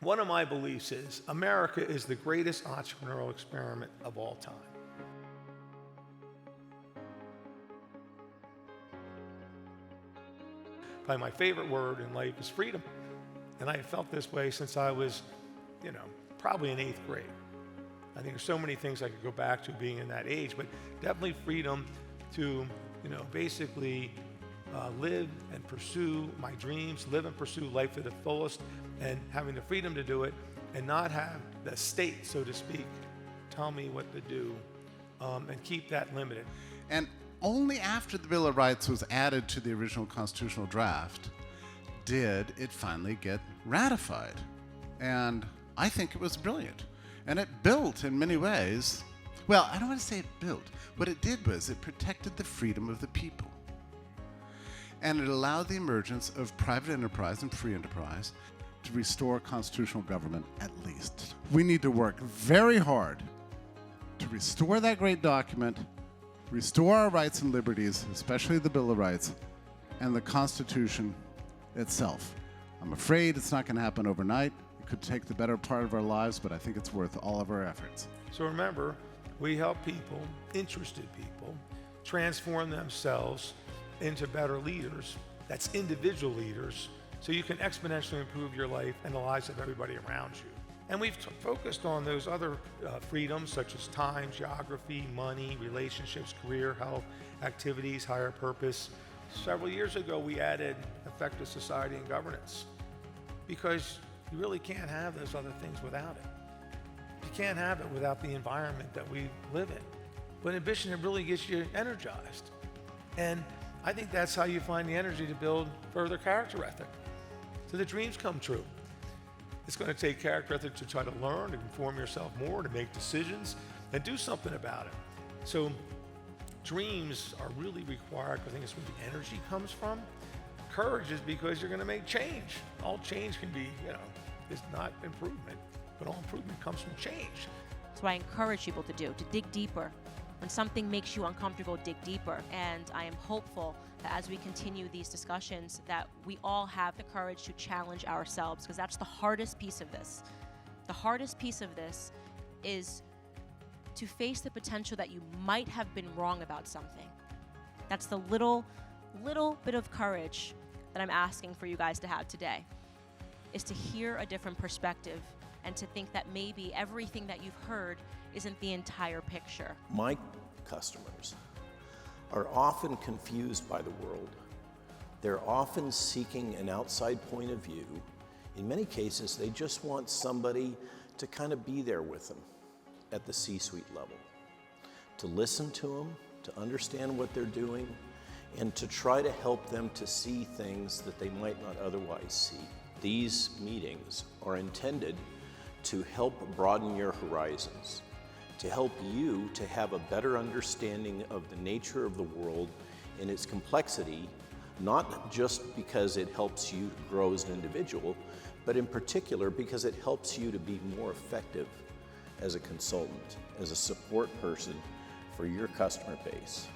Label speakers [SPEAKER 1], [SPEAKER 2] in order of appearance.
[SPEAKER 1] One of my beliefs is America is the greatest entrepreneurial experiment of all time. Probably my favorite word in life is freedom. And I have felt this way since I was, probably in 8th grade. I think there's so many things I could go back to being in that age, but definitely freedom to, basically live and pursue my dreams, live and pursue life to the fullest, and having the freedom to do it and not have the state, so to speak, tell me what to do, and keep that limited.
[SPEAKER 2] And only after the Bill of Rights was added to the original constitutional draft did it finally get ratified. And I think it was brilliant. And it built in many ways, well, I don't want to say it built. What it did was it protected the freedom of the people. And it allowed the emergence of private enterprise and free enterprise to restore constitutional government at least. We need to work very hard to restore that great document, restore our rights and liberties, especially the Bill of Rights, and the Constitution itself. I'm afraid it's not going to happen overnight. It could take the better part of our lives, but I think it's worth all of our efforts.
[SPEAKER 1] So remember, we help people, interested people, transform themselves into better leaders. That's individual leaders, so you can exponentially improve your life and the lives of everybody around you. And we've focused on those other freedoms such as time, geography, money, relationships, career, health, activities, higher purpose. Several years ago, we added effective society and governance because you really can't have those other things without it. You can't have it without the environment that we live in. But ambition, it really gets you energized. And I think that's how you find the energy to build further character ethic, so the dreams come true. It's going to take character ethic to try to learn, to inform yourself more, to make decisions, and do something about it. So dreams are really required, because I think it's where the energy comes from. Courage is because you're going to make change. All change can be, is not improvement, but all improvement comes from change.
[SPEAKER 3] That's what I encourage people to do, to dig deeper. When something makes you uncomfortable, dig deeper. And I am hopeful that as we continue these discussions, that we all have the courage to challenge ourselves, because that's the hardest piece of this. The hardest piece of this is to face the potential that you might have been wrong about something. That's the little bit of courage that I'm asking for you guys to have today, is to hear a different perspective and to think that maybe everything that you've heard isn't the entire picture.
[SPEAKER 4] My customers are often confused by the world. They're often seeking an outside point of view. In many cases, they just want somebody to kind of be there with them at the C-suite level, to listen to them, to understand what they're doing, and to try to help them to see things that they might not otherwise see. These meetings are intended to help broaden your horizons, to help you to have a better understanding of the nature of the world and its complexity, not just because it helps you grow as an individual, but in particular because it helps you to be more effective as a consultant, as a support person for your customer base.